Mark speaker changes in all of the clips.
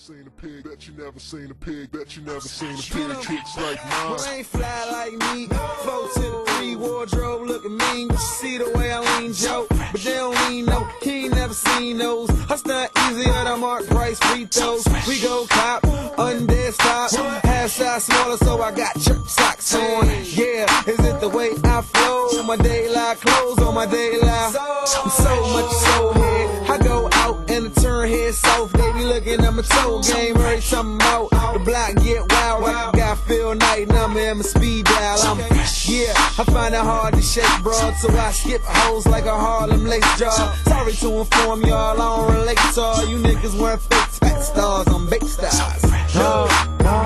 Speaker 1: seen a pig, bet you never seen a pig, bet you never seen a pig kicks like mine.
Speaker 2: Well, ain't fly like me, 4 to the 3, wardrobe looking mean. But you see the way I lean, Joe, but they don't lean, no, he ain't never seen those. I stunt easier than Mark Price free throws. We go cop, undead stop, half size smaller, so I got church socks on. Yeah, is it the way I flow? My daylight clothes on my daylight. I'm so much soul head. I go out and the turn head south. They be looking at my toe game every time I'm out. The block get wild, like I got Phil Knight number in my speed dial. I find it hard to shake broad, so I skip hoes like a Harlem lace job. Sorry to inform y'all, I don't relate to all you niggas wearing fake fat stars on bake stars.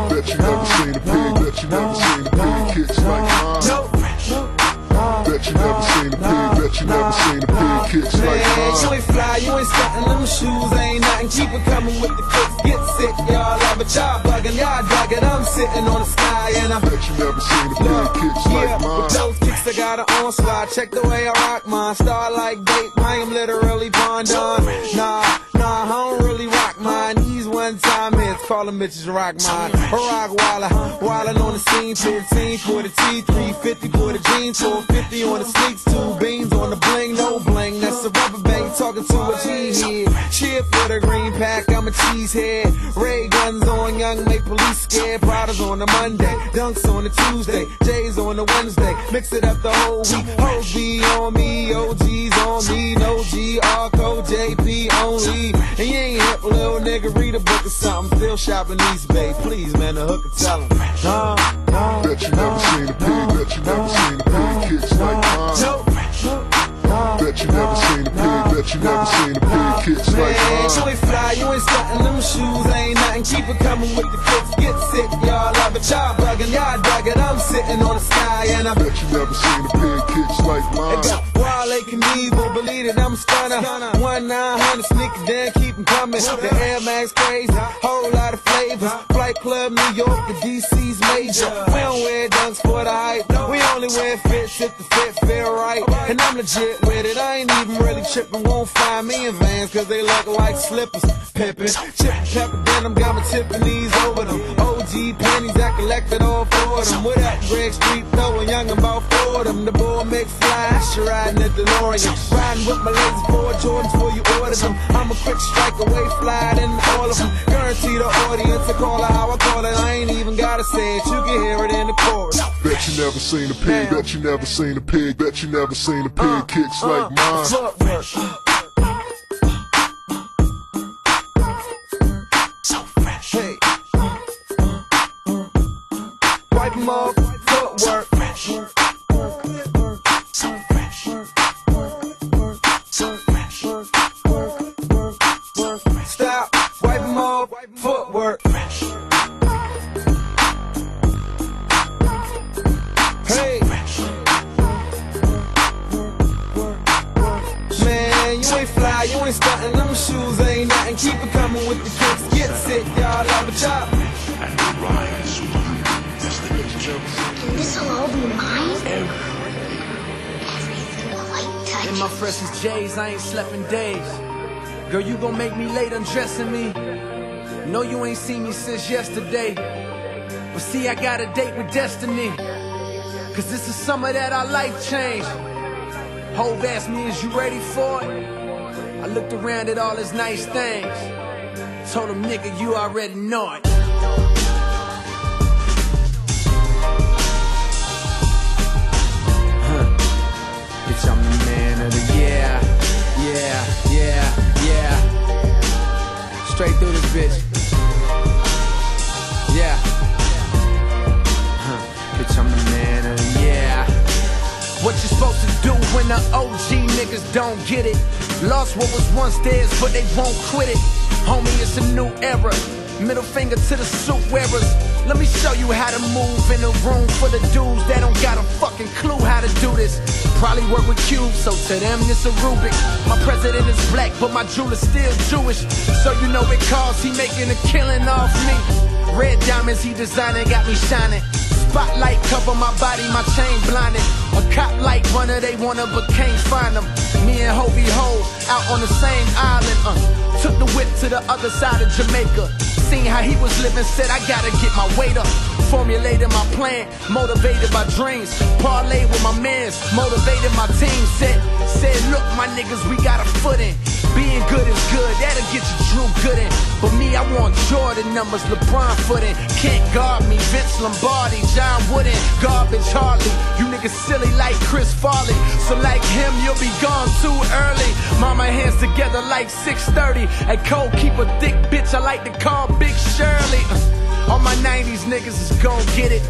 Speaker 1: Bet you never seen a pig, bet you never seen a pig kicks like mine. Bet you never seen a pig, bet you never seen a pig kicks like mine.
Speaker 2: You ain't fly, you ain't stuntin', them shoes ain't nothing. Keep it coming with the kicks, get sick, y'all. But y'all buggin', y'all duggin', I'm sitting on the sky and I
Speaker 1: bet you never seen a pig kicks like mine.
Speaker 2: With those kicks I got an onslaught, check the way I rock mine. Star like bait, I am literally pond on. Nah, I don't really rock mine. These one-time hits, call them bitches rock mine. A rock wildin' on the scene, 15 for the T, 350 for the jeans, 450 on the sneaks, 2 beans on the bling, no bling. That's a rubber bang talking to a G-head. Cheer for the green pack, I'm a cheesehead. Ray guns on young, make police scared. Pradas on the Monday, dunks on the Tuesday, J's on the Wednesday. Mix it up the whole week. Hoes be on me, OG's on me, no G, R-Code, JP only. And you ain't hip, little nigga, read a book or something. Still shopping East Bay, please, man, the hooker tell him.
Speaker 1: Bet you never seen a pig, bet you never seen a pig kicks like mine. Bet you never seen a pig, bet you never seen a pig kicks like mine.
Speaker 2: You ain't fly, you ain't stuntin', them shoes ain't nothing. Keep it coming with the kicks, get sick, y'all. But y'all buggin', y'all duggin', I'm sitting on the sky and I
Speaker 1: bet you never seen a pig kicks like mine.
Speaker 2: Wale Knievel, believe it, I'm a stunner. 1-900, sneaker down, keep 'em coming. The Air Max crazy, whole lot of flavors. Flight Club, New York, the DC's major. We don't wear dunks for the hype. We only wear fits if the fit feel right. And I'm legit with it, I ain't even really trippin'. Won't find me in Vans, cause they look like slippers. Pippin', chip and pepper denim, got my Tiffany's over them. OG pennies, I collected all 4 of them. What up, Greg Street, throwing young about 4 of them. The boy make fly, she riding at DeLorean. Riding with my ladies, 4 Jordans before you order them. I'm a quick strike away, fly in all of them. Guarantee the audience to call her how I call it. I ain't even gotta say it, you can hear it in the chorus.
Speaker 1: Bet you never seen a pig, bet you never seen a pig, bet you never seen a pig kicks like mine.
Speaker 2: Footwork. Hey. Wipe 'em off, footwork. Stop, wipe 'em off, footwork. Hey. Man, you ain't fly, you ain't stuntin', them shoes ain't nothing. Keep it coming with the kicks, get sick, y'all. But y'all.
Speaker 3: And the rise will
Speaker 4: Can this will all be mine? Every single white touch.
Speaker 5: In my freshest J's, I ain't slept in days. Girl, you gon' make me late undressing me. No, you ain't seen me since yesterday. But see, I got a date with destiny. Cause this is summer that our life changed. Hov asked me, is you ready for it? I looked around at all his nice things. Told him, nigga, you already know it. Bitch, I'm the man of the year. Yeah. Straight through this bitch. Yeah. Bitch, I'm the man of the year. What you supposed to do when the OG niggas don't get it? Lost what was once theirs, but they won't quit it. Homie, it's a new era. Middle finger to the suit wearers. Let me show you how to move in a room full of dudes that don't got a fucking clue how to do this. Probably work with cubes, so to them it's a Rubik. My president is black, but my jeweler's still Jewish. So you know it cause he making a killing off me. Red diamonds he designing got me shining. Spotlight cover my body, my chain blinded. A cop light runner, they wanna but can't find them. Me and Hovey Ho out on the same island. Took the whip to the other side of Jamaica. Seen how he was living, said I gotta get my weight up. Formulated my plan, motivated by dreams. Parlayed with my mans, motivated my team. Said look my niggas, we got a footing. Being good is good, that'll get you Drew Gooden. But me, I want Jordan numbers, LeBron footing. Can't guard me, Vince Lombardi, John Wooden, Garbage Harley. You niggas silly like Chris Farley. So like him, you'll be gone too early. Mama hands together like 6:30. Hey Cole, keep a thick bitch, I like to call Big Shirley. All my 90s niggas is gon' get it.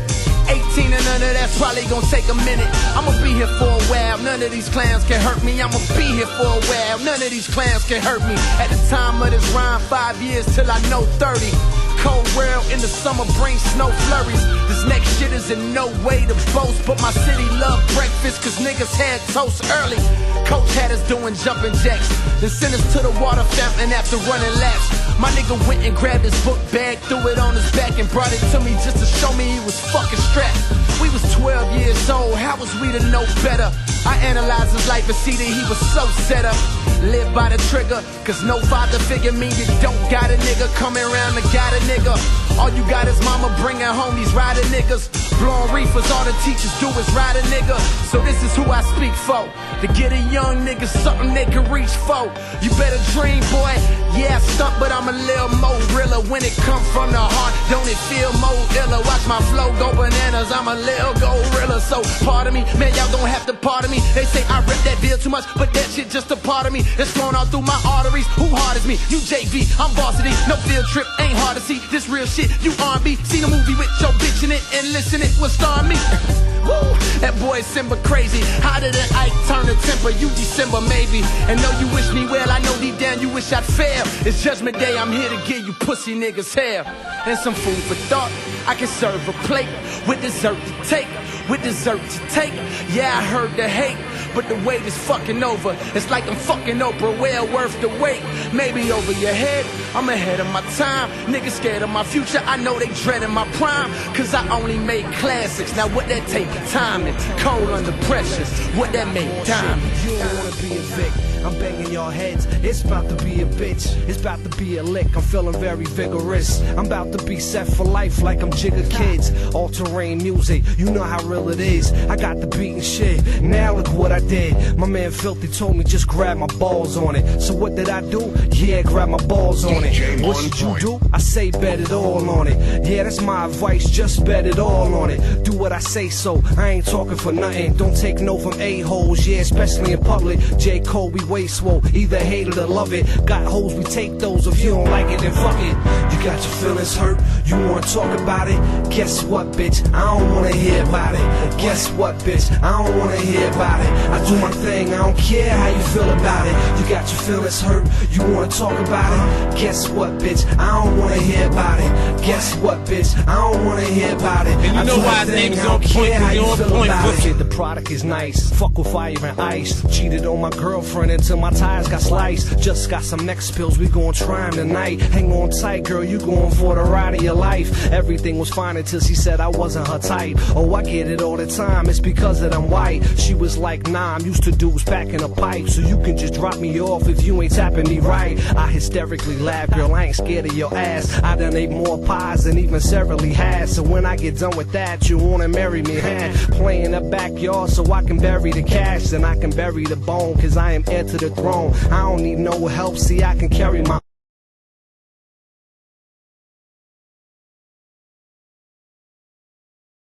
Speaker 5: 18 and under, that's probably gon' take a minute. I'ma be here for a while, none of these clowns can hurt me. I'ma be here for a while, none of these clowns can hurt me. At the time of this rhyme, 5 years till I know 30. Cold world in the summer brings snow flurries. This next shit is in no way to boast, but my city love breakfast cause niggas had toast early. Coach had us doing jumping jacks, then sent us to the water fountain after running laps. My nigga went and grabbed his book bag, threw it on his back and brought it to me just to show me he was fucking strapped. We was 12 years old, how was we to know better? I analyzed his life and see that he was so set up. Live by the trigger, cause no father figure mean you don't got a nigga coming around to got a nigga. All you got is mama bringing home these rider niggas. Blowing reefers, all the teachers do is ride a nigga. So this is who I speak for. To get a young nigga something they can reach for. You better dream, boy. Yeah, I stunt, but I'm a little more realer. When it come from the heart, don't it feel more iller? Watch my flow go bananas, I'm a little gorilla. So pardon me, man, y'all don't have to pardon me. They say I rip that bill too much, but that shit just a part of me. It's flowing all through my arteries. Who hard is me? You JV, I'm varsity. No field trip, ain't hard to see. This real shit, you R&B. Seen a movie with your bitch in it and listen it was starring me. Woo, that boy Simba crazy. Hotter than Ike, turn the temper. You December maybe. And know you wish me well, I know deep down you wish I'd fail. It's Judgment Day, I'm here to give you pussy niggas hell. And some food for thought, I can serve a plate with dessert to take, with dessert to take. Yeah, I heard the hate, but the wait is fucking over. It's like I'm fucking Oprah, well worth the wait. Maybe over your head, I'm ahead of my time. Niggas scared of my future, I know they dreading my prime. Cause I only make classics, now what that take? Timing, cold under pressure, what that make? Time.
Speaker 6: You don't wanna be a Vic, I'm banging your heads. It's about to be a bitch, it's about to be a lick. I'm feeling very vigorous, I'm about to be set for life like I'm Jigga Kids. All-terrain music, you know how real it is. I got the beat and shit, now look what I did. My man Filthy told me just grab my balls on it. So what did I do? Yeah, grab my balls on it. What should you do? I say bet it all on it. Yeah, that's my advice, just bet it all on it. Do what I say so, I ain't talking for nothing. Don't take no from a-holes, yeah, especially in public. J. Cole, we way swole, either hate it or love it. Got hoes, we take those, if you don't like it, then fuck it. You got your feelings hurt, you wanna talk about it? Guess what, bitch, I don't wanna hear about it. Guess what, bitch, I don't wanna hear about it. I do my thing, I don't care how you feel about it. You got your feelings hurt, you wanna talk about it? Guess what, bitch, I don't wanna hear about it. Guess what, bitch, I don't wanna hear about it.
Speaker 7: And you know why his name is on point,
Speaker 6: how you
Speaker 7: on
Speaker 6: feel
Speaker 7: point
Speaker 6: about
Speaker 7: with
Speaker 6: it. The product is nice, fuck with fire and ice. Cheated on my girlfriend until my tires got sliced. Just got some next pills, we gon' try 'em tonight. Hang on tight, girl, you going for the ride of your life. Everything was fine until she said I wasn't her type. Oh, I get it all the time, it's because that I'm white. She was like, nah, I'm used to dudes packing a pipe, so you can just drop me off if you ain't tapping me right. I hysterically laugh, girl, I ain't scared of your ass. I done ate more pies than even Sarah Lee has. So when I get done with that, you wanna marry me, huh? Play in the backyard so I can bury the cash, and I can bury the bone, cause I am heir to the throne. I don't need no help, see I can carry my